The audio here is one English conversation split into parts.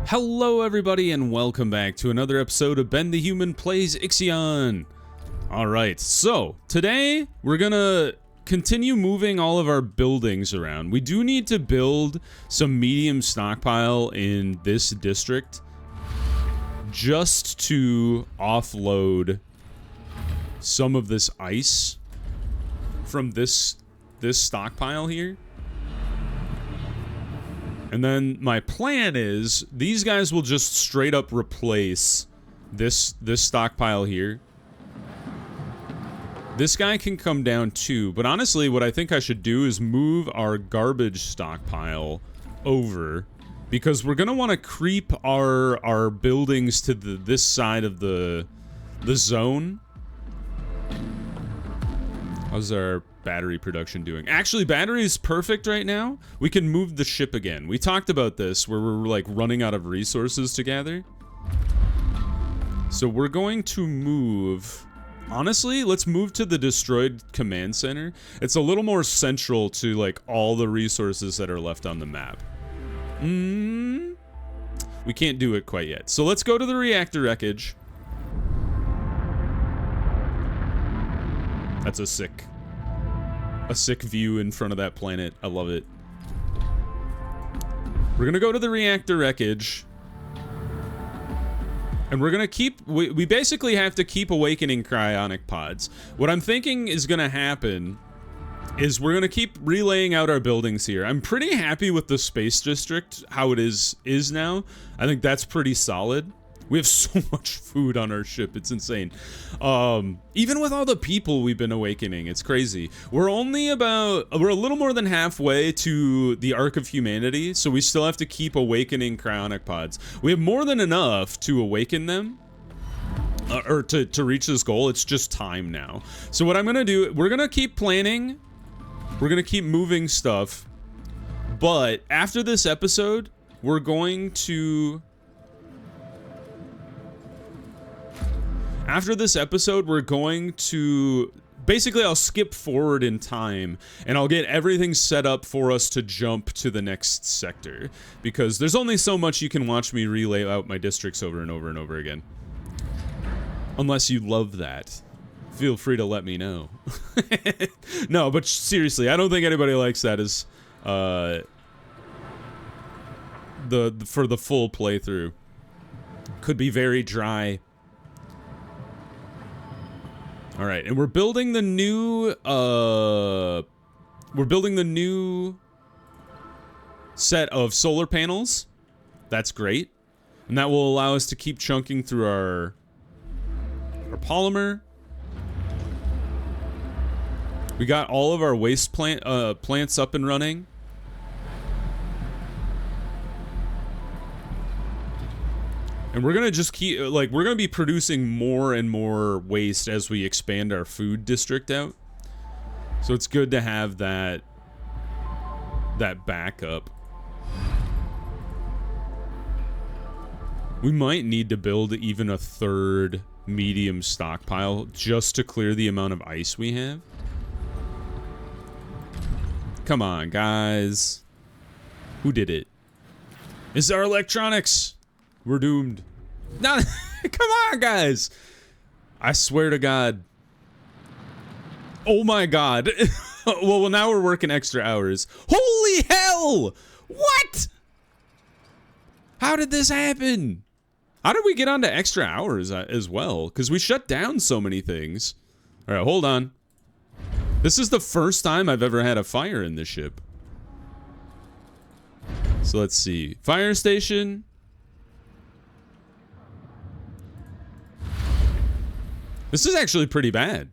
Hello everybody and welcome back to another episode of Ben the Human Plays IXION. Alright, so today we're gonna continue moving all of our buildings around. We do need to build some medium stockpile in this district just to offload some of this ice from this stockpile here. And then my plan is these guys will just straight up replace this stockpile here. This guy can come down too, but honestly what I think I should do is move our garbage stockpile over, because we're gonna want to creep our buildings to this side of the zone. How's our battery production doing? Actually, battery is perfect right now. We can move the ship again. We talked about this where we're like running out of resources to gather. So we're going to move. Honestly, let's move to the destroyed command center. It's a little more central to like all the resources that are left on the map. We can't do it quite yet. So let's go to the reactor wreckage. That's a sick view in front of that planet. I love it. We're gonna go to the reactor wreckage. And we're gonna keep, we basically have to keep awakening cryonic pods. What I'm thinking is gonna happen is we're gonna keep relaying out our buildings here. I'm pretty happy with the space district, how it is now. I think that's pretty solid. We have so much food on our ship, it's insane. Even with all the people we've been awakening, it's crazy. We're a little more than halfway to the Arc of Humanity, so we still have to keep awakening cryonic pods. We have more than enough to awaken them, or to reach this goal. It's just time now. So what I'm gonna do, we're gonna keep planning, we're gonna keep moving stuff, but after this episode, we're going to... After this episode, we're going to... Basically, I'll skip forward in time, and I'll get everything set up for us to jump to the next sector. Because there's only so much you can watch me relay out my districts over and over and over again. Unless you love that. Feel free to let me know. No, but seriously, I don't think anybody likes that as... for the full playthrough. Could be very dry. All right, and we're building the new set of solar panels. That's great. And that will allow us to keep chunking through our polymer. We got all of our waste plants up and running. And we're gonna just keep, like, we're gonna be producing more and more waste as we expand our food district out. So it's good to have that backup. We might need to build even a third medium stockpile just to clear the amount of ice we have. Come on, guys. Who did it? It's our electronics. We're doomed. No, come on, guys. I swear to God. Oh my God. Well, now we're working extra hours. Holy hell! What? How did this happen? How did we get onto extra hours as well? Because we shut down so many things. All right, hold on. This is the first time I've ever had a fire in this ship. So let's see. Fire station. This is actually pretty bad.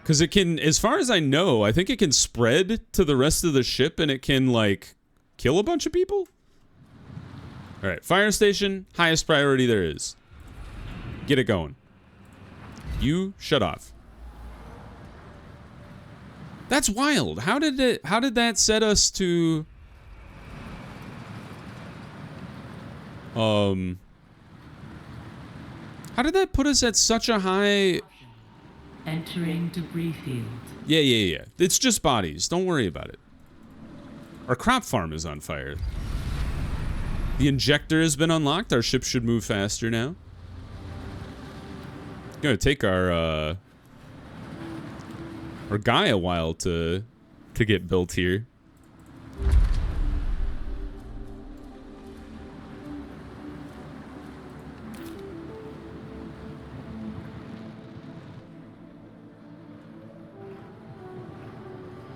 Because it can, as far as I know, I think it can spread to the rest of the ship and it can, like, kill a bunch of people? Alright, fire station, highest priority there is. Get it going. You, shut off. That's wild. How did that set us to... How did that put us at such a high... Entering debris field. Yeah. It's just bodies. Don't worry about it. Our crop farm is on fire. The injector has been unlocked. Our ship should move faster now. Gonna take our guy a while to get built here.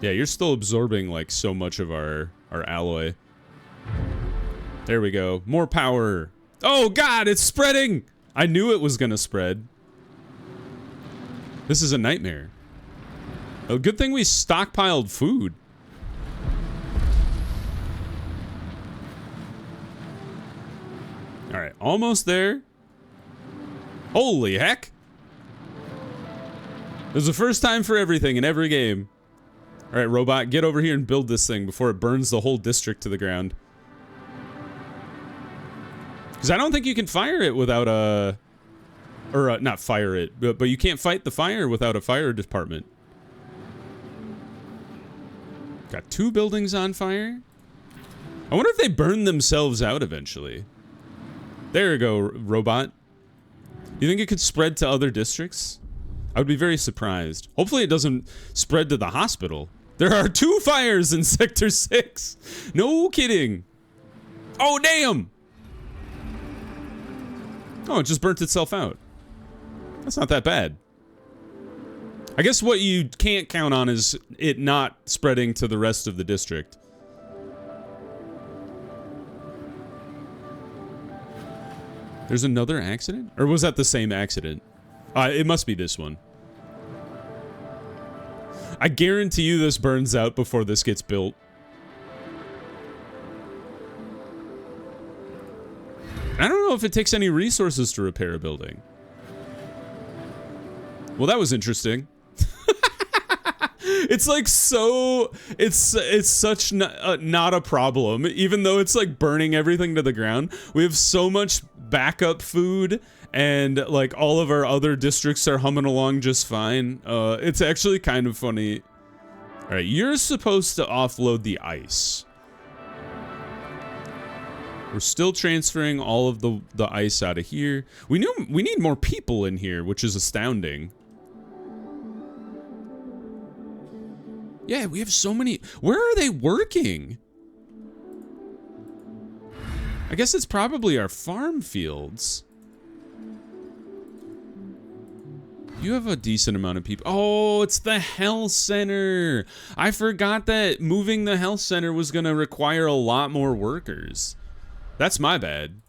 Yeah, you're still absorbing like so much of our alloy. There we go. More power. Oh God, it's spreading. I knew it was gonna spread. This is a nightmare. A good thing we stockpiled food. All right, almost there. Holy heck. There's a first time for everything in every game. All right, robot, get over here and build this thing before it burns the whole district to the ground. Because I don't think you can fire it without a... Or not fire it, but you can't fight the fire without a fire department. Got 2 buildings on fire. I wonder if they burn themselves out eventually. There you go, robot. You think it could spread to other districts? I would be very surprised. Hopefully it doesn't spread to the hospital. There are 2 fires in Sector 6. No kidding. Oh, damn. Oh, it just burnt itself out. That's not that bad. I guess what you can't count on is it not spreading to the rest of the district. There's another accident? Or was that the same accident? It must be this one. I guarantee you this burns out before this gets built. I don't know if it takes any resources to repair a building. Well, that was interesting. It's like so... It's such not a problem. Even though it's like burning everything to the ground. We have so much backup food. And like all of our other districts are humming along just fine. It's actually kind of funny. All right, you're supposed to offload the ice. We're still transferring all of the ice out of here. We need more people in here, which is astounding. Yeah, we have so many. Where are they working? I guess it's probably our farm fields. You have a decent amount of people. Oh, it's the health center. I forgot that moving the health center was going to require a lot more workers. That's my bad.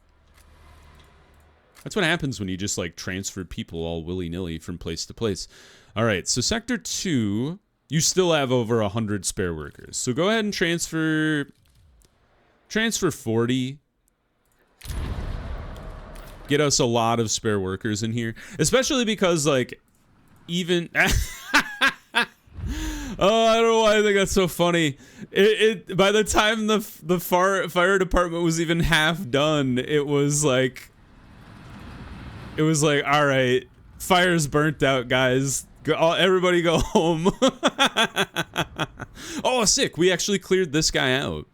That's what happens when you just like transfer people all willy-nilly from place to place. All right, so Sector 2, you still have over 100 spare workers. So go ahead and transfer 40. Get us a lot of spare workers in here, especially because like even oh, I don't know why I think that's so funny. It by the time the fire department was even half done, it was like all right, fire's burnt out, guys. Everybody go home. Oh, sick. We actually cleared this guy out.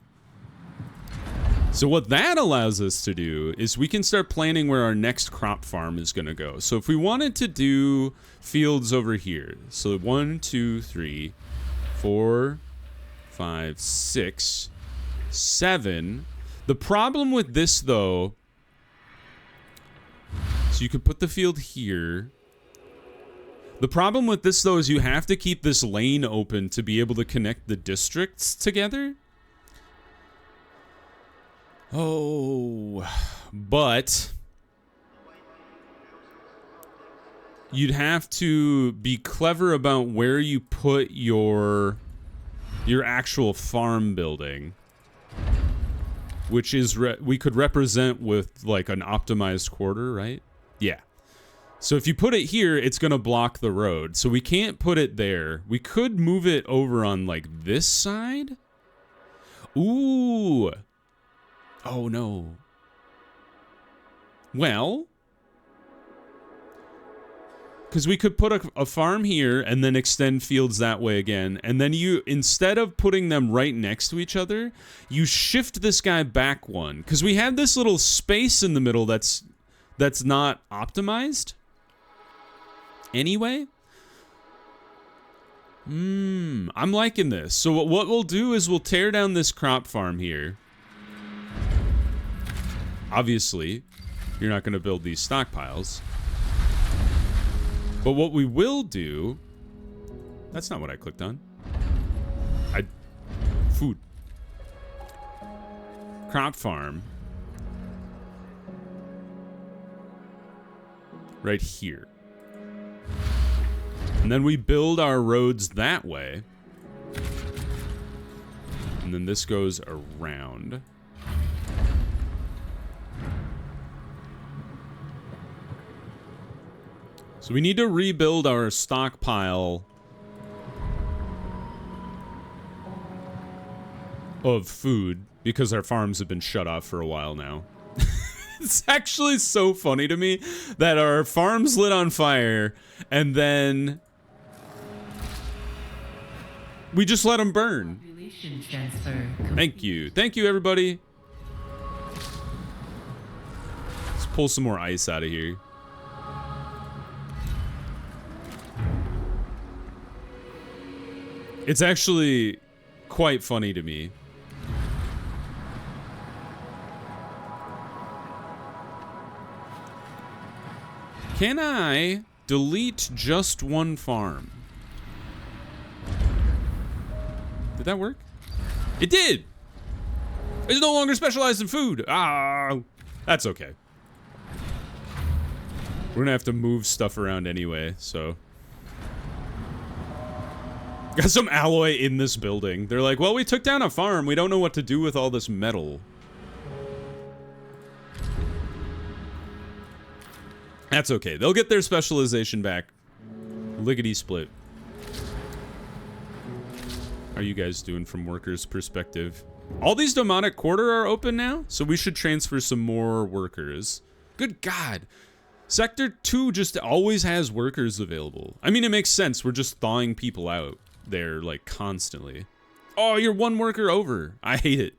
So what that allows us to do is we can start planning where our next crop farm is going to go. So if we wanted to do fields over here, so 1, 2, 3, 4, 5, 6, 7. The problem with this though, so you could put the field here. The problem with this though is you have to keep this lane open to be able to connect the districts together. Oh, but you'd have to be clever about where you put your actual farm building, which is we could represent with like an optimized quarter, right? Yeah. So if you put it here, it's going to block the road. So we can't put it there. We could move it over on like this side. Ooh. Oh, no. Well, because we could put a farm here and then extend fields that way again. And then you, instead of putting them right next to each other, you shift this guy back one. Because we have this little space in the middle that's not optimized. Anyway. I'm liking this. So what we'll do is we'll tear down this crop farm here. Obviously, you're not going to build these stockpiles. But what we will do... That's not what I clicked on. Food. Crop farm. Right here. And then we build our roads that way. And then this goes around. So we need to rebuild our stockpile of food because our farms have been shut off for a while now. It's actually so funny to me that our farms lit on fire and then we just let them burn. Thank you. Thank you, everybody. Let's pull some more ice out of here. It's actually quite funny to me. Can I delete just one farm? Did that work? It did! It's no longer specialized in food. Ah, that's okay. We're gonna have to move stuff around anyway, so... Got some alloy in this building. They're like, well, we took down a farm. We don't know what to do with all this metal. That's okay. They'll get their specialization back. Lickety split. How are you guys doing from workers' perspective? All these demonic quarter are open now, so we should transfer some more workers. Good God. Sector 2 just always has workers available. I mean, it makes sense. We're just thawing people out there, like, constantly. Oh, you're one worker over. I hate it.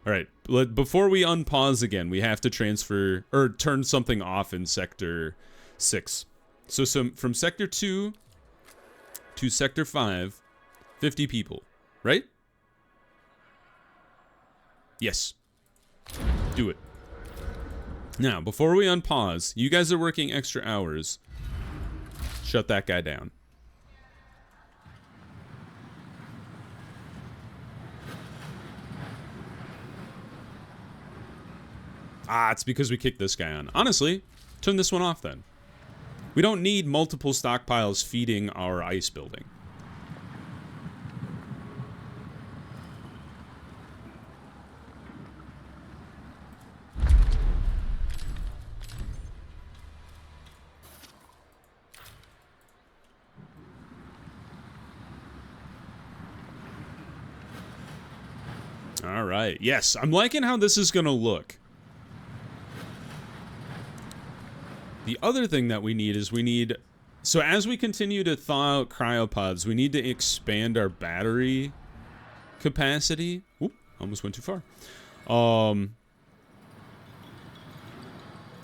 All right, before we unpause again, we have to transfer, or turn something off in Sector 6. So from Sector 2 to Sector 5, 50 people, right? Yes. Do it. Now, before we unpause, you guys are working extra hours. Shut that guy down. Ah, it's because we kicked this guy on. Honestly, turn this one off then. We don't need multiple stockpiles feeding our ice building. All right. Yes, I'm liking how this is going to look. The other thing that we need is so as we continue to thaw out cryopods, we need to expand our battery capacity. Oop, almost went too far.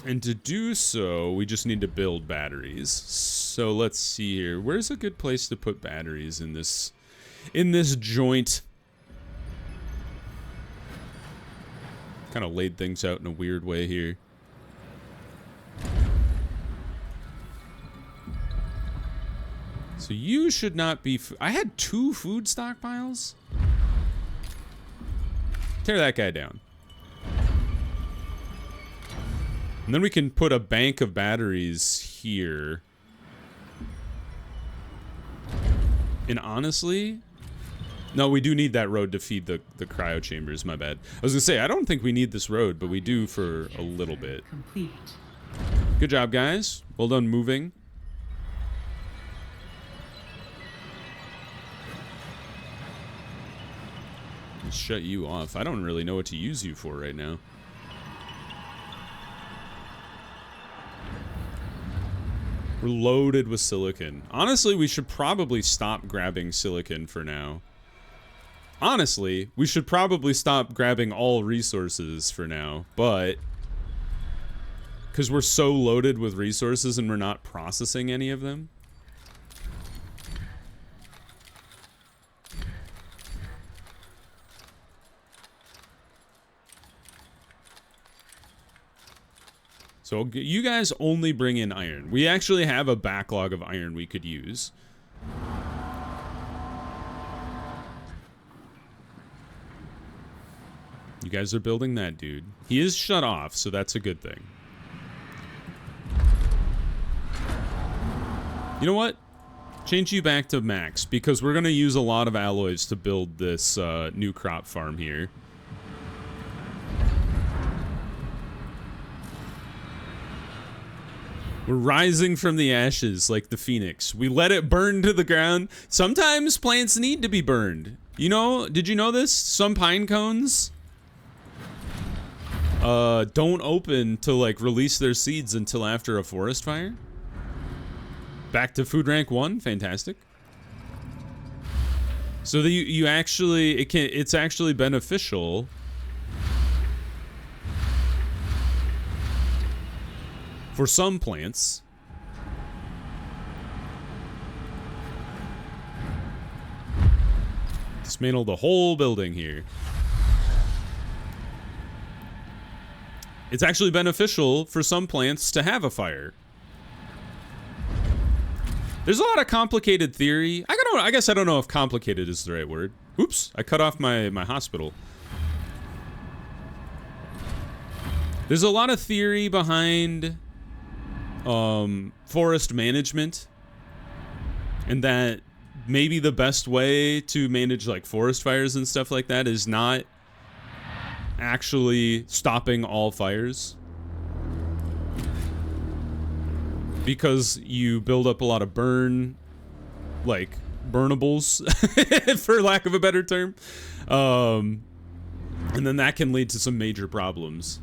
And to do so, we just need to build batteries. So let's see here. Where's a good place to put batteries in this joint? Kind of laid things out in a weird way here. So you should not be... I had 2 food stockpiles? Tear that guy down. And then we can put a bank of batteries here. And honestly... No, we do need that road to feed the cryo chambers, my bad. I was gonna say, I don't think we need this road, but we do for a little bit. Complete. Good job, guys. Well done moving. Let's shut you off. I don't really know what to use you for right now. We're loaded with silicon. Honestly, we should probably stop grabbing silicon for now. Honestly, we should probably stop grabbing all resources for now, but because we're so loaded with resources and we're not processing any of them. So you guys only bring in iron. We actually have a backlog of iron we could use. You guys are building that dude. He is shut off, so that's a good thing. You know what? Change you back to max, because we're going to use a lot of alloys to build this new crop farm here. We're rising from the ashes like the phoenix. We let it burn to the ground. Sometimes plants need to be burned. You know, did you know this? Some pine cones don't open to like release their seeds until after a forest fire. Back to food rank 1, fantastic. So that you actually it's actually beneficial for some plants. Dismantle the whole building here. It's actually beneficial for some plants to have a fire. There's a lot of complicated theory. I guess I don't know if complicated is the right word. Oops, I cut off my hospital. There's a lot of theory behind forest management, and that maybe the best way to manage like forest fires and stuff like that is not actually stopping all fires, because you build up a lot of burnables for lack of a better term, and then that can lead to some major problems.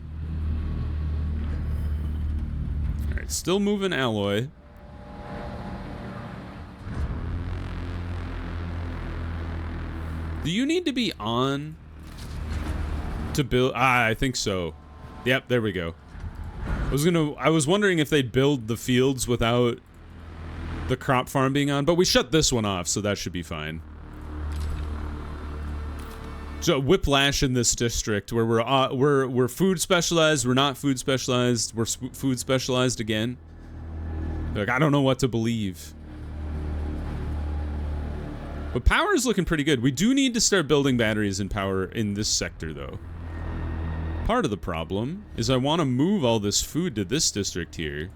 All right, still moving alloy. Do you need to be on to build? I think so. Yep, there we go. I was wondering if they'd build the fields without the crop farm being on, but we shut this one off, so that should be fine. So whiplash in this district where we're food specialized, we're not food specialized, we're food specialized again. Like, I don't know what to believe. But power is looking pretty good. We do need to start building batteries and power in this sector, though. Part of the problem is I want to move all this food to this district here.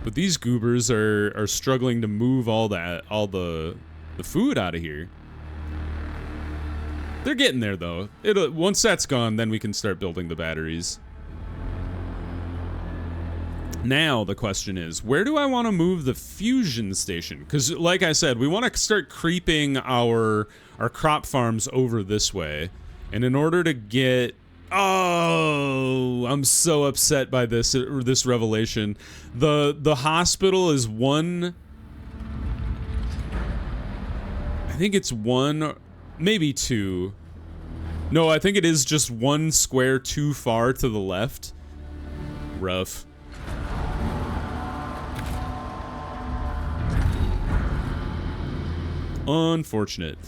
But these goobers are struggling to move all the food out of here. They're getting there, though. Once that's gone, then we can start building the batteries. Now the question is, where do I want to move the fusion station? Because, like I said, we want to start creeping our crop farms over this way. And in order to get... Oh, I'm so upset by this revelation. The hospital is one... I think it's one, maybe two. No, I think it is just one square too far to the left. Rough. Unfortunate.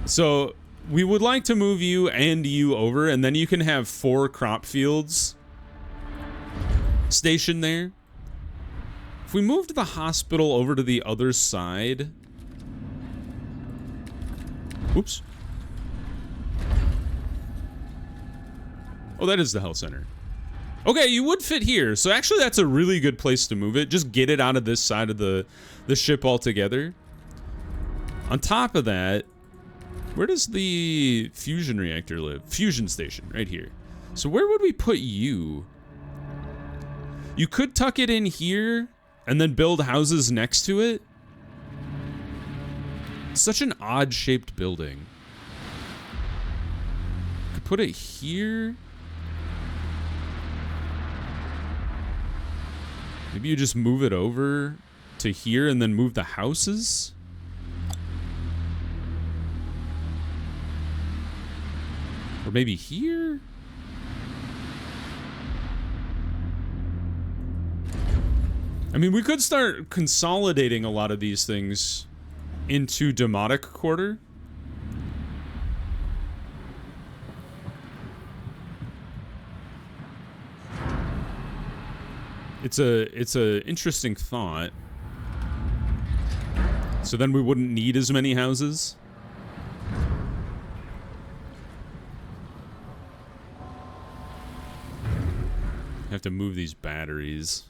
So we would like to move you and you over, and then you can have 4 crop fields stationed there. If we moved the hospital over to the other side... Oops. Oh, that is the health center. Okay, you would fit here. So actually that's a really good place to move it. Just get it out of this side of the ship altogether. On top of that, where does the fusion reactor live? Fusion station, right here. So where would we put you? You could tuck it in here and then build houses next to it. Such an odd-shaped building. Could put it here. Maybe you just move it over to here and then move the houses? Or maybe here? I mean, we could start consolidating a lot of these things into Demotic Quarter. It's a interesting thought. So then we wouldn't need as many houses. Have to move these batteries.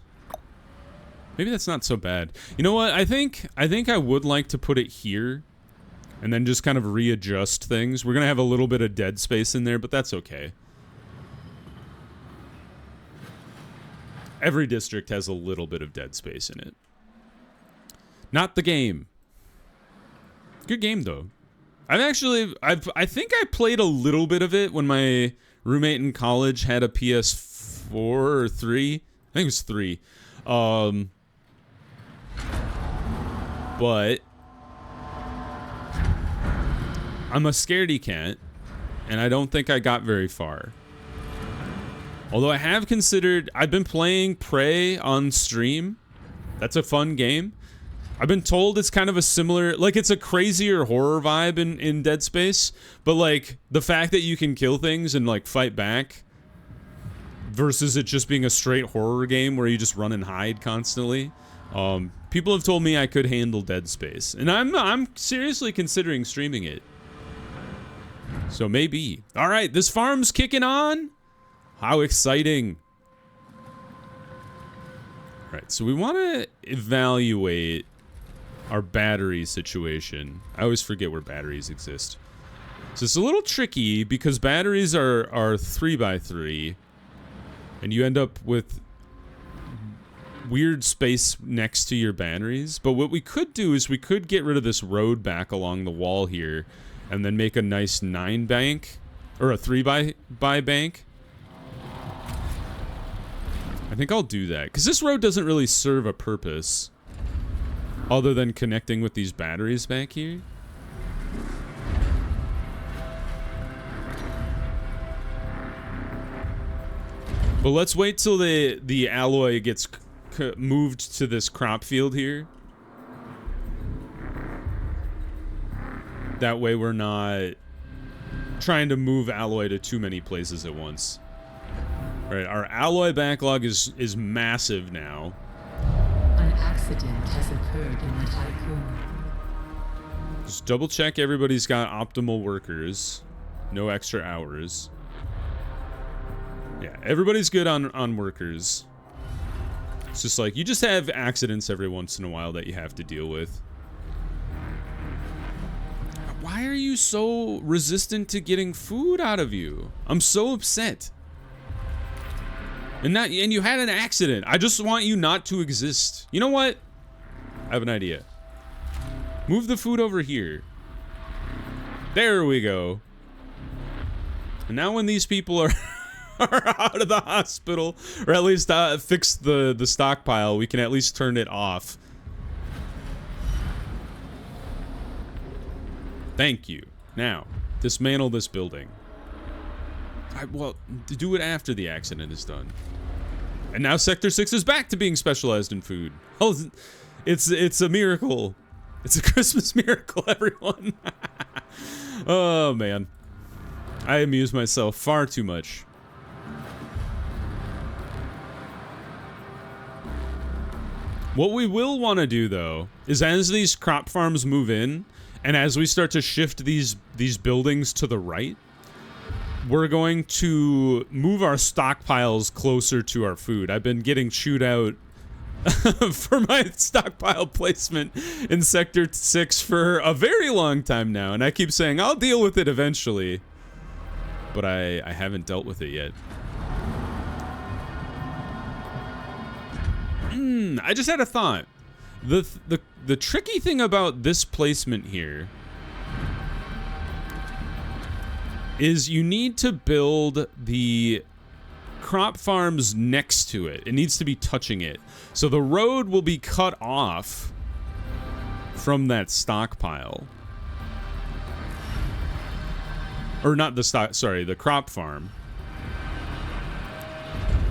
Maybe that's not so bad. You know what? I think I would like to put it here and then just kind of readjust things. We're going to have a little bit of dead space in there, but that's okay. Every district has a little bit of dead space in it. Not the game. Good game though. I think I played a little bit of it when my roommate in college had a PS4 or 3. I think it was 3. But I'm a scaredy cat, and I don't think I got very far. Although I have considered, I've been playing Prey on stream. That's a fun game. I've been told it's kind of a similar, like it's a crazier horror vibe in Dead Space, but like the fact that you can kill things and like fight back versus it just being a straight horror game where you just run and hide constantly. People have told me I could handle Dead Space, and I'm seriously considering streaming it. So maybe. All right, this farm's kicking on. How exciting. All right, so we want to evaluate our battery situation. I always forget where batteries exist. So it's a little tricky because batteries are 3x3, and you end up with weird space next to your batteries. But what we could do is we could get rid of this road back along the wall here and then make a nice 9 bank or a 3x bank. I think I'll do that because this road doesn't really serve a purpose other than connecting with these batteries back here. But let's wait till the alloy gets moved to this crop field here. That way we're not trying to move alloy to too many places at once. All right, our alloy backlog is massive now. An accident has occurred in the Tiqqun. Just double check everybody's got optimal workers. No extra hours. Yeah, everybody's good on workers. It's just like, you just have accidents every once in a while that you have to deal with. Why are you so resistant to getting food out of you? I'm so upset. And you had an accident. I just want you not to exist. You know what? I have an idea. Move the food over here. There we go. And now when these people are out of the hospital, or at least fix the stockpile, we can at least turn it off. Thank you. Now, dismantle this building. Well, do it after the accident is done. And now Sector 6 is back to being specialized in food. Oh, it's a miracle. It's a Christmas miracle, everyone. Oh, man. I amuse myself far too much. What we will want to do, though, is as these crop farms move in, and as we start to shift these buildings to the right, we're going to move our stockpiles closer to our food. I've been getting chewed out for my stockpile placement in Sector 6 for a very long time now, and I keep saying I'll deal with it eventually, but I haven't dealt with it yet. I just had a thought. The tricky thing about this placement here is you need to build the crop farms next to it. It needs to be touching it. So the road will be cut off from that stockpile. Or not the stock, sorry, the crop farm.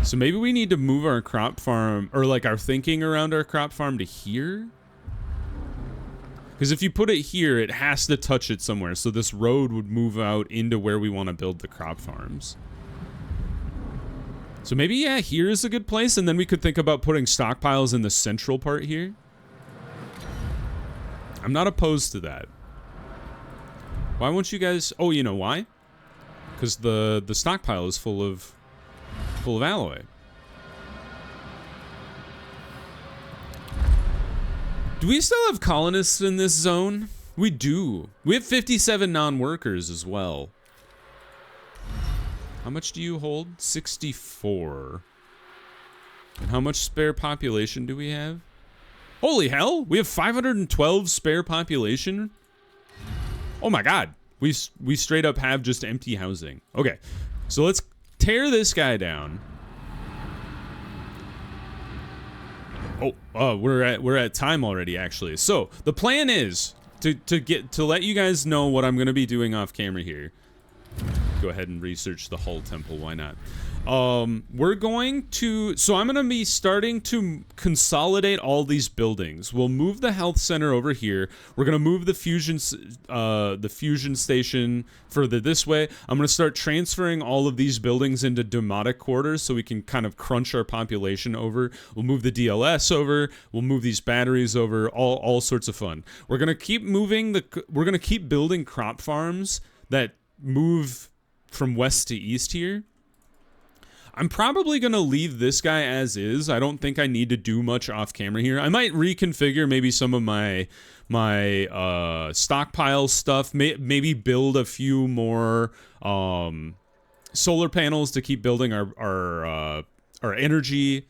So maybe we need to move our crop farm, or like our thinking around our crop farm to here. Because if you put it here, it has to touch it somewhere. So this road would move out into where we want to build the crop farms. So maybe, yeah, here's a good place. And then we could think about putting stockpiles in the central part here. I'm not opposed to that. Why won't you guys... Oh, you know why? Because the stockpile is full of alloy. Do we still have colonists in this zone? We do. We have 57 non-workers as well. How much do you hold? 64. And how much spare population do we have? Holy hell! We have 512 spare population? Oh my god. We straight up have just empty housing. Okay. So let's tear this guy down. Oh, we're at time already, actually. So the plan is to let you guys know what I'm gonna be doing off camera here. Go ahead and research the Hull Temple. Why not? We're going to... So I'm going to be starting to consolidate all these buildings. We'll move the health center over here. We're going to move the fusion station further this way. I'm going to start transferring all of these buildings into demotic quarters so we can kind of crunch our population over. We'll move the DLS over. We'll move these batteries over. All sorts of fun. We're going to keep moving we're going to keep building crop farms that move from west to east here. I'm probably going to leave this guy as is. I don't think I need to do much off camera here. I might reconfigure maybe some of my stockpile stuff. Maybe build a few more solar panels to keep building our energy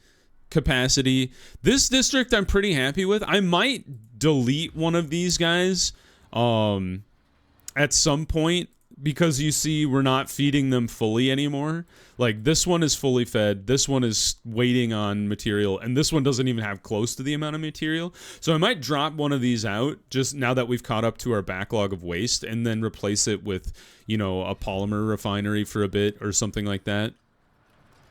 capacity. This district I'm pretty happy with. I might delete one of these guys at some point, because you see we're not feeding them fully anymore. Like this one is fully fed, this one is waiting on material, and this one doesn't even have close to the amount of material. So I might drop one of these out just now that we've caught up to our backlog of waste, and then replace it with, you know, a polymer refinery for a bit or something like that.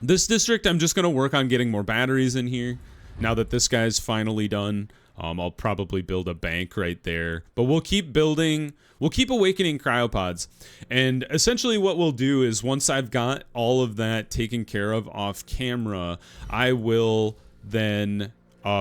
This district, I'm just going to work on getting more batteries in here. Now that this guy's finally done, I'll probably build a bank right there. But we'll keep building, we'll keep awakening cryopods. And essentially what we'll do is once I've got all of that taken care of off camera, I will then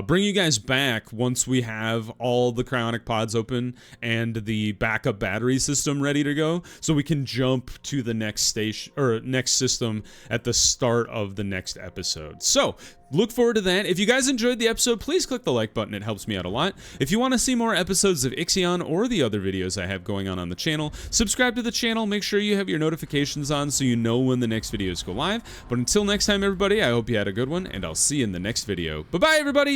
bring you guys back once we have all the cryonic pods open and the backup battery system ready to go, so we can jump to the next station or next system at the start of the next episode. So look forward to that. If you guys enjoyed the episode, please click the like button. It helps me out a lot. If you want to see more episodes of IXION or the other videos I have going on the channel, subscribe to the channel. Make sure you have your notifications on so you know when the next videos go live. But until next time, everybody, I hope you had a good one, and I'll see you in the next video. Bye-bye, everybody!